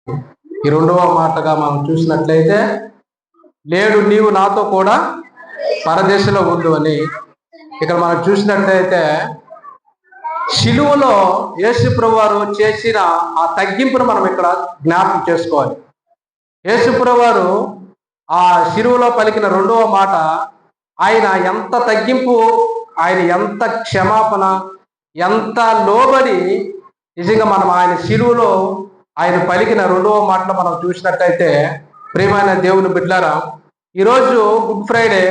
ఈ రెండవ మాటగా మనం చూసినట్లయితే, నేడు నీవు నాతో కూడా పరదేశంలో ఉండు అని. ఇక్కడ మనం చూసినట్లయితే శిలువలో యేసుప్రభు వారు చేసిన ఆ తగ్గింపును మనం ఇక్కడ జ్ఞాపకం చేసుకోవాలి. యేసుప్రభు వారు ఆ శిలువలో పలికిన రెండవ మాట, ఆయన ఎంత తగ్గింపు, ఆయన ఎంత క్షమాపణ, ఎంత లోబడి నిజంగా మనం ఆయన శిలువలో ఆయన పలికిన రెండవ మాటలో మనం చూసినట్టయితే, ప్రియమైన దేవుని బిడ్డలారా, ఈరోజు గుడ్ ఫ్రైడే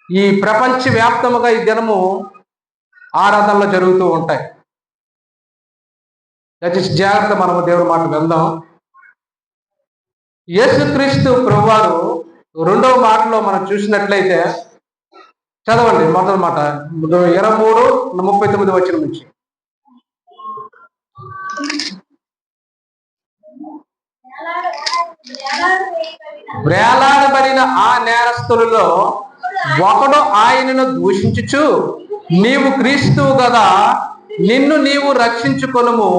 ఈ ప్రపంచవ్యాప్తముగా ఈ దినము ఆరాధనలు జరుగుతూ ఉంటాయి. జాగ్రత్త మనము దేవుని మాట విందాం. యేసుక్రీస్తు ప్రభువారు రెండవ మాటలో మనం చూసినట్లయితే, చదవండి మొదటి మాట 23:39 వచ్చిన నుంచి. వేలాడబడిన ఆ నేరస్తులలో ఒకడు ఆయనను దూషించుచు, నీవు క్రీస్తువు కదా, నిన్ను నీవు రక్షించుకొనుము,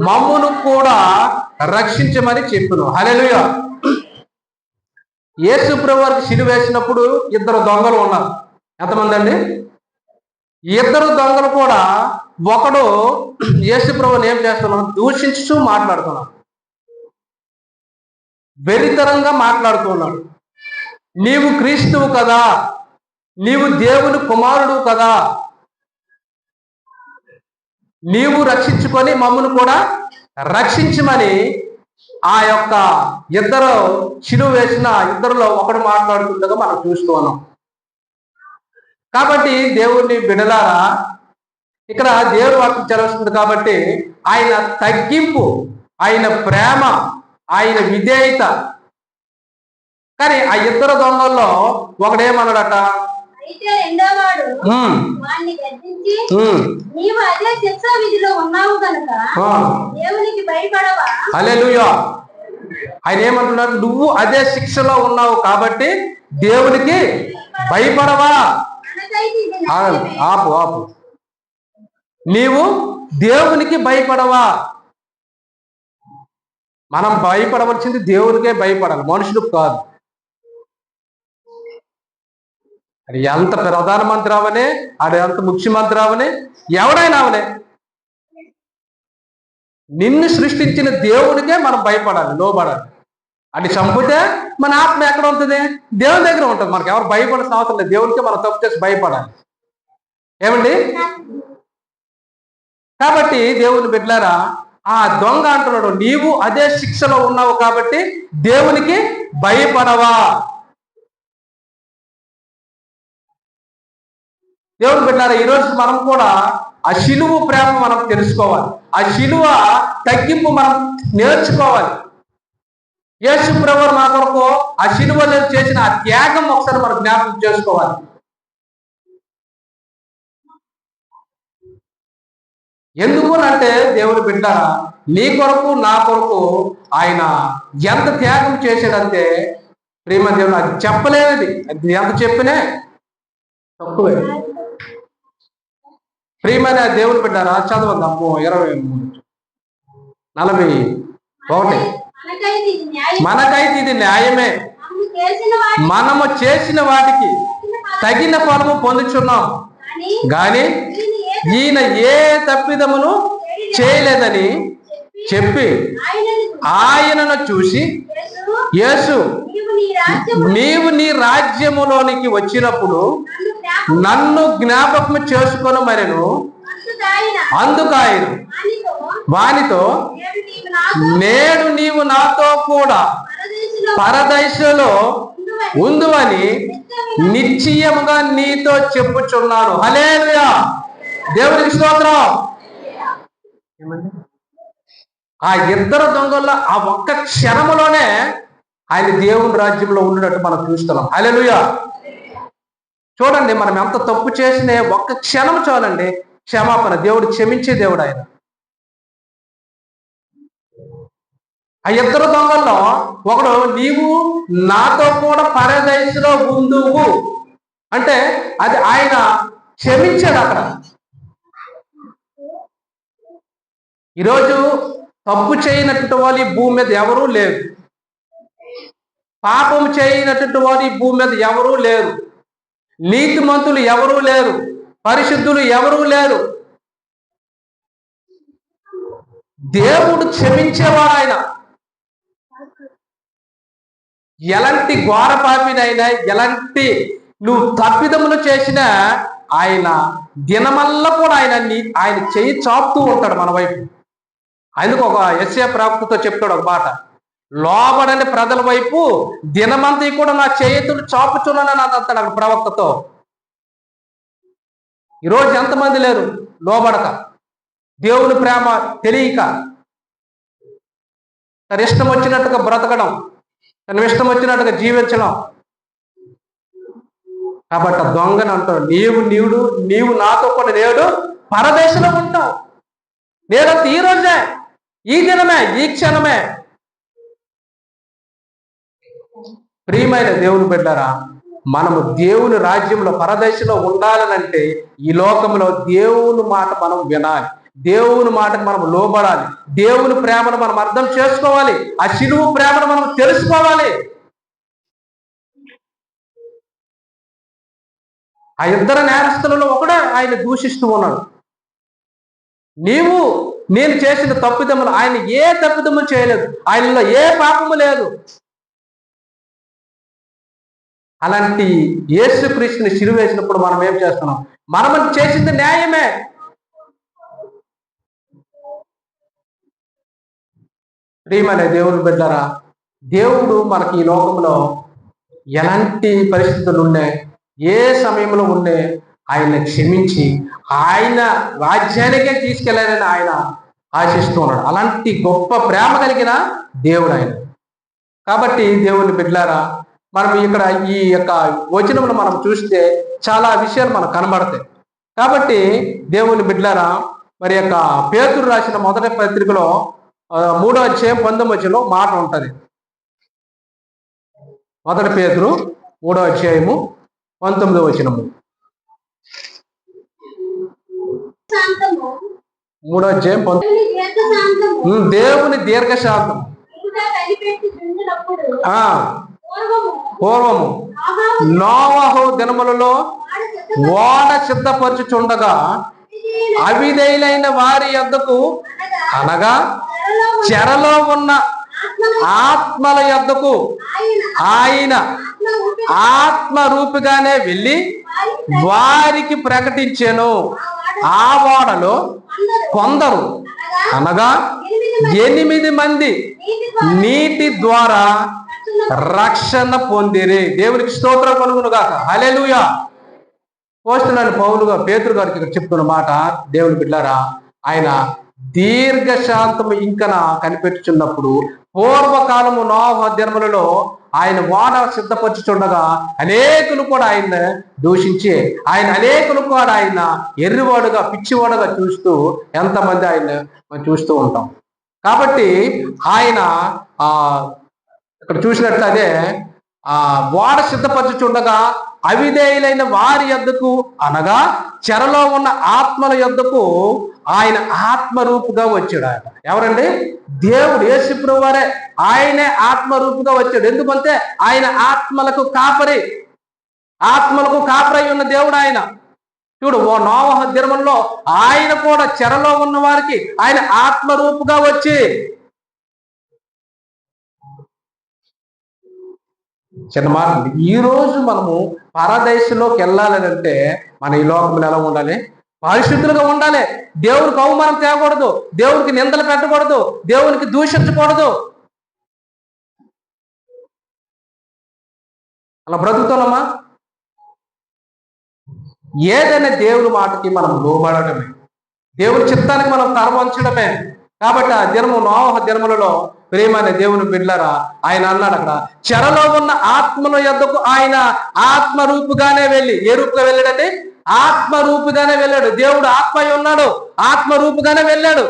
మమ్మును కూడా రక్షించమని చెప్పును. హల్లెలూయా. యేసు ప్రభువుకి సిలువ వేసినప్పుడు ఇద్దరు దొంగలు ఉన్నారు. ఎంతమంది అండి? ఇద్దరు దొంగలు కూడా, ఒకడు యేసు ప్రభువుని ఏం చేస్తున్నాడు? దూషించుతూ మాట్లాడుతున్నాడు, వెరితరంగా మాట్లాడుతున్నాడు. నీవు క్రీస్తువు కదా, నీవు దేవుని కుమారుడు కదా, నీవు రక్షించుకొని మమ్మల్ని కూడా రక్షించమని ఆ యొక్క ఇద్దరు సిలువ వేసిన ఇద్దరులో ఒకడు మాట్లాడుతుండగా మనం చూస్తూ ఉన్నాం. కాబట్టి దేవుని బిడలారా, ఇక్కడ దేవుని వాక్యం చదవస్తుంది కాబట్టి ఆయన తగ్గింపు, ఆయన ప్రేమ, ఆయన విధేయత. కానీ ఆ ఇద్దరు దొంగల్లో ఒకడేమన్నాడట? హల్లెలూయా. ఆయన ఏమంటున్నాడు? నువ్వు అదే శిక్షలో ఉన్నావు కాబట్టి దేవునికి భయపడవా? ఆపు ఆపు. నీవు దేవునికి భయపడవా? మనం భయపడవలసింది దేవునికే భయపడాలి, మనుషులకు కాదు. అది ఎంత ప్రధానమంత్రి అవనే, అది ఎంత ముఖ్యమంత్రి అవనే, ఎవడైనా అవనే, నిన్ను సృష్టించిన దేవునికే మనం భయపడాలి, లోబడాలి. అది చంపితే మన ఆత్మ ఎక్కడ ఉంటుంది? దేవుని దగ్గర ఉంటుంది. మనకు ఎవరు భయపడాల్సిన అవసరం లేదు. దేవునికే మనం తప్పు చేసి భయపడాలి. ఏమండి? కాబట్టి దేవుని బిడ్డలారా, ఆ దొంగ అంటున్నాడు, నీవు అదే శిక్షలో ఉన్నావు కాబట్టి దేవునికి భయపడవా? దేవుని బిడ్డలారా, ఈరోజు మనం కూడా ఆ శిలువ ప్రేమ మనం తెలుసుకోవాలి. ఆ శిలువ తగ్గింపు మనం నేర్చుకోవాలి. యేసు ప్రభువు మన కొరకు ఆ శిలువలో చేసిన ఆ త్యాగం ఒకసారి మనం జ్ఞాపకం చేసుకోవాలి. ఎందుకు అంటే, దేవుని బిడ్డ, నీ కొరకు నా కొరకు ఆయన ఎంత త్యాగం చేశాడంటే, ప్రేమ దేవుడు అది చెప్పలేనిది. అది ఎంత చెప్పినే తక్కువే. ప్రియమైన దేవుని బిడ్డారా, చదవద్దాము 23:41. మనకైతే ఇది న్యాయమే, మనము చేసిన వాటికి తగిన ఫలము పొందుచున్నాం, గాని ఈయన ఏ తప్పిదమును చేయలేదని చెప్పి ఆయనను చూసి, యేసు, నీవు నీ రాజ్యములోనికి వచ్చినప్పుడు నన్ను జ్ఞాపకం చేసుకొని మరెను. అందుకు ఆయన వానితో, నేడు నీవు నాతో కూడా పరదేశంలో ఉందువని నిశ్చయముగా నీతో చెప్పుచున్నాను. హల్లెలూయా. దేవునికి స్తోత్రం. ఆ ఇద్దరు దొంగల్లో ఆ ఒక్క క్షణములోనే ఆయన దేవుని రాజ్యంలో ఉన్నట్టు మనం చూస్తున్నాం. హల్లెలూయా. చూడండి, మనం ఎంత తప్పు చేసిన ఒక్క క్షణం చాలండి క్షమాపణ. దేవుడు క్షమించే దేవుడు ఆయన. ఆ ఇద్దరు దొంగల్లో ఒకడు, నీవు నాతో కూడా పరదేశంలో ఉందువు అంటే అది ఆయన క్షమించాడు అక్కడ. ఈరోజు తప్పు చేయనటువంటి వాళ్ళు ఈ భూమి మీద ఎవరూ లేరు. పాపం చేయనటువంటి వారు ఈ భూమి మీద ఎవరూ లేరు. నీతిమంతులు ఎవరూ లేరు. పరిశుద్ధులు ఎవరూ లేరు. దేవుడు క్షమించేవాడు. ఆయన ఎలాంటి ఘోర పాపినైనా, ఎలాంటి నువ్వు తప్పిదములు చేసినా ఆయన దినమల్లా కూడా ఆయన చెయ్యి చాపుతూ ఉంటాడు మన వైపు. అందుకు ఒక యెషయా ప్రవక్తతో చెప్తాడు ఒక మాట, లోబడని ప్రజల వైపు దినమంతా కూడా నా చేతులు చాపుచున్నానని అంటాడు అక్కడ ప్రవక్తతో. ఈరోజు ఎంతమంది లేరు లోబడక, దేవుని ప్రేమ తెలియక, తన ఇష్టం వచ్చినట్టుగా బ్రతకడం, తన ఇష్టం వచ్చినట్టుగా జీవించడం. కాబట్టి ఆ దొంగని అంటాడు, నీవు నాతో కూడా నేడు పరదేశంలో ఉంటావు. నేనంత ఈ రోజే, ఈ దినమే, ఈ క్షణమే. ప్రియమైన దేవుని బిడ్డలారా, మనము దేవుని రాజ్యంలో పరదేశంలో ఉండాలనంటే ఈ లోకంలో దేవుని మాట మనం వినాలి. దేవుని మాటకు మనం లోబడాలి. దేవుని ప్రేమను మనం అర్థం చేసుకోవాలి. ఆ శిలువ ప్రేమను మనం తెలుసుకోవాలి. ఆ ఇద్దరు నేరస్తులలో ఒకడే ఆయన దూషిస్తూ ఉన్నాడు. నేను చేసిన తప్పిదములు, ఆయన ఏ తప్పిదము చేయలేదు, ఆయనలో ఏ పాపము లేదు. అలాంటి యేసుక్రీస్తుని శిలువ వేసినప్పుడు మనం ఏం చేస్తున్నాం? మనం చేసింది న్యాయమే. ప్రియమైన దేవుని బిడ్డలారా, దేవుడు మనకి ఈ లోకంలో ఎలాంటి పరిస్థితులు ఉన్నాయి, ఏ సమయంలో ఉండే ఆయన క్షమించి ఆయన రాజ్యానికే తీసుకెళ్లాలని ఆయన ఆశిస్తూ ఉన్నాడు. అలాంటి గొప్ప ప్రేమ కలిగిన దేవుడు ఆయన. కాబట్టి దేవుని బిడ్డలారా, మనం ఇక్కడ ఈ యొక్క వచనమును మనం చూస్తే చాలా విషయాలు మనకు కనబడతాయి. కాబట్టి దేవుని బిడ్డలారా, మరి యొక్క పేతురు రాసిన మొదటి పత్రికలో 3వ అధ్యాయం 19వ వచనంలో మాట ఉంటుంది. మొదటి పేతురు 3వ అధ్యాయము 19వ వచనము. 3వ అధ్యాయం దేవుని దీర్ఘశాంతం. పూర్వము నోవహు దినములలో ఓడ సిద్ధపరచుచుండగా అవిధేయులైన వారి యొద్దకు, అనగా చెరలో ఉన్న ఆత్మల యొద్దకు ఆయన ఆత్మరూపిగానే వెళ్ళి వారికి ప్రకటించెను. ఆ ఓడలో కొందరు, అనగా 8 మంది నీటి ద్వారా రక్షణ పొందిరి. దేవునికి స్తోత్రం కలుగును గాక. హల్లెలూయా. పోస్తున్నాను పౌలుగా పేతురు గారికి ఇక్కడ చెప్తున్న మాట, దేవుని బిడ్డలారా, ఆయన దీర్ఘశాంతము ఇంకన కనిపెట్టుచున్నప్పుడు పూర్వకాలము నోవహు దినములలో ఆయన ఓడ సిద్ధపరచుచుండగా అనేకులు కూడా ఆయన దూషించి, అనేకులు కూడా ఆయన ఎర్రివాడుగా, పిచ్చివాడుగా చూస్తూ ఎంతమంది ఆయన మనం చూస్తూ ఉంటాం. కాబట్టి ఆయన ఇక్కడ చూసినట్టు అదే ఓడ సిద్ధపరచుచుండగా అవిధేయులైన వారి యొద్దకు, అనగా చెరలో ఉన్న ఆత్మల యొద్దకు ఆయన ఆత్మరూపుగా వచ్చాడు. ఆయన ఎవరండి? దేవుడు యేసుప్రభువు వారే. ఆయనే ఆత్మరూపుగా వచ్చాడు. ఎందుకంటే ఆయన ఆత్మలకు కాపరి ఉన్న దేవుడు ఆయన. చూడు, ఓ నోవహు దినములలో ఆయన కూడా చెరలో ఉన్న వారికి ఆయన ఆత్మరూపుగా వచ్చి, చిన్న మాట, ఈ రోజు మనము పరదేశంలోకి వెళ్ళాలని అంటే మన ఈ లోకంలో ఎలా ఉండాలి? పరిశుద్ధులుగా ఉండాలి. దేవునికి అవమానం తేకూడదు, దేవునికి నిందలు పెట్టకూడదు, దేవునికి దూషించకూడదు. అలా బ్రతుకుతున్నామా? ఏదైనా దేవుని మాటకి మనం లోబడమే, దేవుని చిత్తానికి మనం తలవంచడమే. కాబట్టి ఆ దినము నోవహు దినములలో ప్రియమైన దేవుని బిడ్డలారా, ఆయన అన్నాడు అక్కడ, చెరలో ఉన్న ఆత్మల యొద్దకు ఆయన ఆత్మరూపుగానే వెళ్ళి, ఏ రూపుగా వెళ్ళాడంటే ఆత్మరూపుగానే వెళ్ళాడు. దేవుడు ఆత్మ ఉన్నాడు, ఆత్మరూపుగానే వెళ్ళాడు.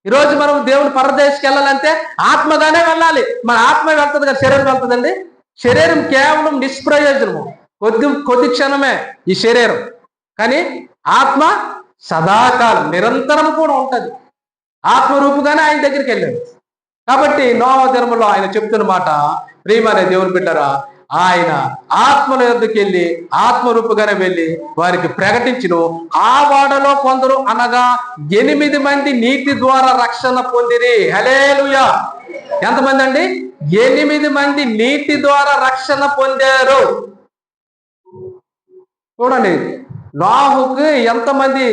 ఈరోజు మనం దేవుని పరదేశకి వెళ్ళాలంటే ఆత్మగానే వెళ్ళాలి. మన ఆత్మ వెళ్తుంది కదా, శరీరం వెళ్తుందండి? శరీరం కేవలం నిష్ప్రయోజనము, కొద్ది క్షణమే ఈ శరీరం. కానీ ఆత్మ సదాకాలం నిరంతరం కూడా ఉంటది. ఆత్మరూపుగానే ఆయన దగ్గరికి వెళ్ళాడు. కాబట్టి నోవహు దినములో ఆయన చెప్తున్న మాట, ప్రియమైన దేవుని బిడ్డరా, ఆయన ఆత్మల యొద్దకు వెళ్ళి ఆత్మరూపుగానే వెళ్ళి వారికి ప్రకటించును. ఆ వాడలో కొందరు అనగా 8 మంది నీటి ద్వారా రక్షణ పొందిరి. హల్లెలూయా. ఎంతమంది అండి? 8 మంది నీటి ద్వారా రక్షణ పొందారు. చూడండి, నోవహుకు ఎంతమంది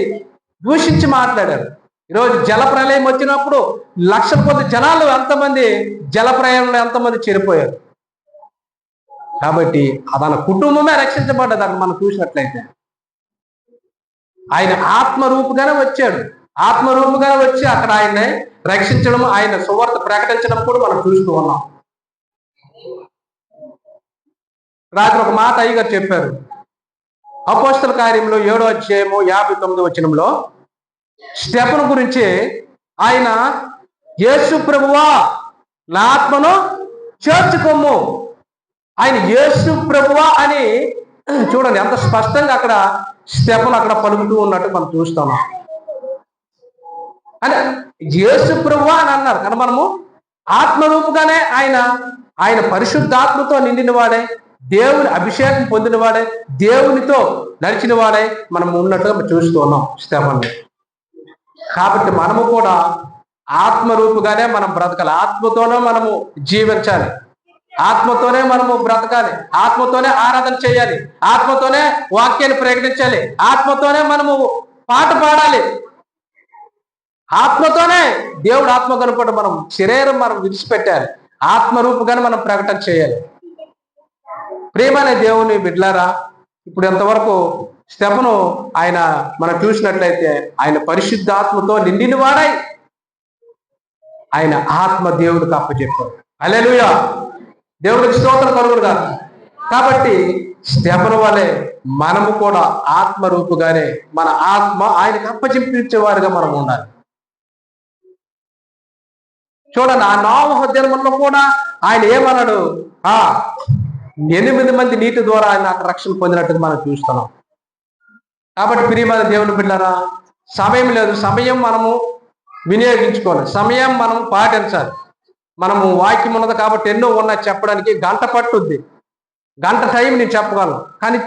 దూషించి మాట్లాడారు. ఈరోజు జల ప్రళయం వచ్చినప్పుడు లక్షల కొద్ది జనాలు ఎంతమంది జల ప్రళయంలో ఎంతమంది చనిపోయారు. కాబట్టి తన కుటుంబమే రక్షించబడ్డది. అక్కడ మనం చూసినట్లయితే ఆయన ఆత్మరూపుగానే వచ్చాడు. ఆత్మరూపుగానే వచ్చి అక్కడ ఆయన్ని రక్షించడం, ఆయన సువార్త ప్రకటించడం కూడా మనం చూస్తూ ఉన్నాం. రాత్రి ఒక మాట అయ్యగారు చెప్పారు. అపోస్తల కార్యంలో 7వ అధ్యాయము 59వ వచనంలో స్టెఫను గురించి ఆయన, యేసు ప్రభువా నా ఆత్మను చేర్చుకోము, ఆయన యేసు ప్రభువా అని చూడండి ఎంత స్పష్టంగా అక్కడ స్టెఫను అక్కడ పలుకుతూ ఉన్నట్టు మనం చూస్తాము. అంటే యేసు ప్రభువా అని అన్నారు. కానీ మనము ఆత్మరూపుగానే ఆయన పరిశుద్ధాత్మతో నిండిన వాడే, దేవుని అభిషేకం పొందిన వాడే, దేవునితో నడిచిన వాడే మనం ఉన్నట్టుగా చూస్తూ ఉన్నాం స్టెఫను. కాబట్టి మనము కూడా ఆత్మరూపుగానే మనం బ్రతకాలి. ఆత్మతోనే మనము జీవించాలి, ఆత్మతోనే మనము బ్రతకాలి, ఆత్మతోనే ఆరాధన చేయాలి, ఆత్మతోనే వాక్యాన్ని ప్రకటించాలి, ఆత్మతోనే మనము పాట పాడాలి, ఆత్మతోనే దేవుడు ఆత్మ కనుపడి మనం శరీరం మనం విడిచిపెట్టాలి, ఆత్మరూపుగానే మనం ప్రకటన చేయాలి. ప్రియమైన దేవుని బిడ్డలారా, ఇప్పుడు ఎంతవరకు స్టెఫను ఆయన మనం చూసినట్లయితే ఆయన పరిశుద్ధాత్మతో నిండిన వాడై ఆయన ఆత్మ దేవుడికి అప్పచెప్పాడు. హల్లెలూయా. దేవుడికి స్తోత్రం కలుగును గాక. కాబట్టి స్టెఫను వలె మనము కూడా ఆత్మరూపుగానే మన ఆత్మ ఆయనకు అప్పచెప్పించేవారుగా మనం ఉండాలి. చూడండి, ఆ నోవహు దినములో కూడా ఆయన ఏమన్నాడు? 8 మంది నీటి ద్వారా ఆయన రక్షణ పొందినట్టుగా మనం చూస్తున్నాం. కాబట్టి ప్రియమైన దేవుని బిడ్డలారా, సమయం లేదు, సమయం మనము వినియోగించుకోవాలి, సమయం మనం పాటించాలి. మనము వాక్యం ఉన్నది కాబట్టి ఎన్నో ఉన్నాయి చెప్పడానికి, గంట పట్టుద్ది, గంట టైం నేను చెప్పగలను. కానీ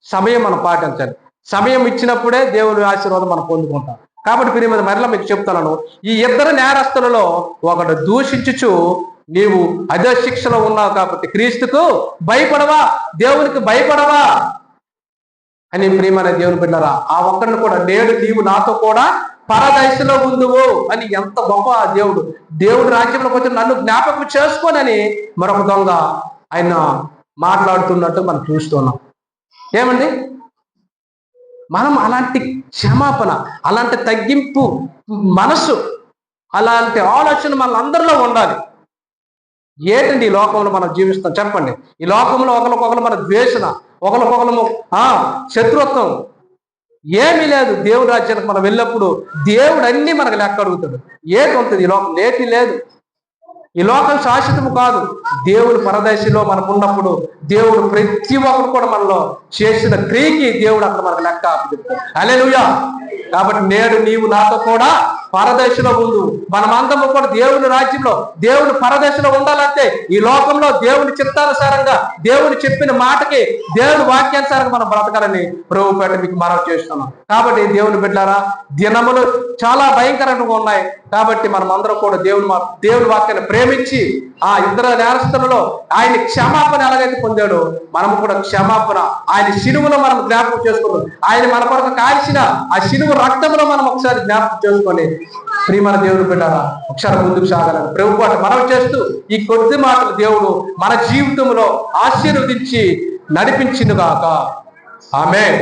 సమయం మనం పాటించాలి. సమయం ఇచ్చినప్పుడే దేవుని ఆశీర్వాదం మనం పొందుకుంటాం. కాబట్టి ప్రియమైన మరలా మీకు చెప్తున్నాను, ఈ 2 నేరస్తులలో ఒకడు దూషించుచు నీవు అదే శిక్షలో ఉన్నావు కాబట్టి క్రీస్తుకు భయపడవా, దేవునికి భయపడవా అని ప్రియమైన దేవుని బిడ్డలారా, ఆ ఒక్కడిని కూడా నేడు నీవు నాతో కూడా పరదైసులో ఉందువు అని ఎంత గొప్ప దేవుడు రాజ్యంలోకి వచ్చి నన్ను జ్ఞాపకం చేసుకోనని మరొక దొంగ ఆయన మాట్లాడుతున్నట్టు మనం చూస్తున్నాం. ఏమండి, మనం అలాంటి క్షమాపణ, అలాంటి తగ్గింపు మనసు, అలాంటి ఆలోచన మన అందరిలో ఉండాలి. ఏంటండి ఈ లోకంలో మనం జీవిస్తాం చెప్పండి? ఈ లోకంలో ఒకరికొకరు మన ద్వేషణ, ఒకరికొకరు శత్రుత్వం ఏమీ లేదు. దేవుడి రాజ్యానికి మనం వెళ్ళినప్పుడు దేవుడు అన్ని మనకు లెక్క అడుగుతాడు. ఏది ఉంటుంది ఈ లోకం? ఏటి లేదు. ఈ లోకం శాశ్వతము కాదు. దేవుడు పరదేశంలో మనకు ఉన్నప్పుడు దేవుడు ప్రతి ఒక్కరు కూడా మనలో చేసిన క్రియకి దేవుడు అక్కడ మనకు లెక్క అప్పచెప్తాడు. హల్లెలూయా. కాబట్టి నేడు నీవు నాతో కూడా పరదేశంలో ఉండు. మనమందరము కూడా దేవుని రాజ్యంలో, దేవుని పరదేశంలో ఉండాలంటే ఈ లోకంలో దేవుని చిత్తానుసారంగా, దేవుని చెప్పిన మాటకి, దేవుని వాక్యానుసారంగా మనం బ్రతకాలని ప్రభుపేట మీకు మనవి చేస్తున్నాం. కాబట్టి దేవుని బిడ్డలారా, దినములు చాలా భయంకరంగా ఉన్నాయి. కాబట్టి మనం అందరం కూడా దేవుని వాక్యాన్ని ప్రేమించి ఆ 2 నేరస్తులలో ఆయన క్షమాపణ ఎలాగైతే పొందాడో మనము కూడా క్షమాపణ ఆయన శిలువలో మనం జ్ఞాపకం చేసుకుందాం. ఆయన మన కొరకు కాల్చిన ఆ శిలువ రక్తంలో మనం ఒకసారి జ్ఞాపకం చేసుకొని ప్రియమైన దేవుని బిడ్డలారా ఒకసారి ముందుకు సాగాలని ప్రభుపాట మనం చేస్తూ ఈ కొద్ది మాటలు దేవుడు మన జీవితంలో ఆశీర్వదించి నడిపించును గాక. ఆమేన్.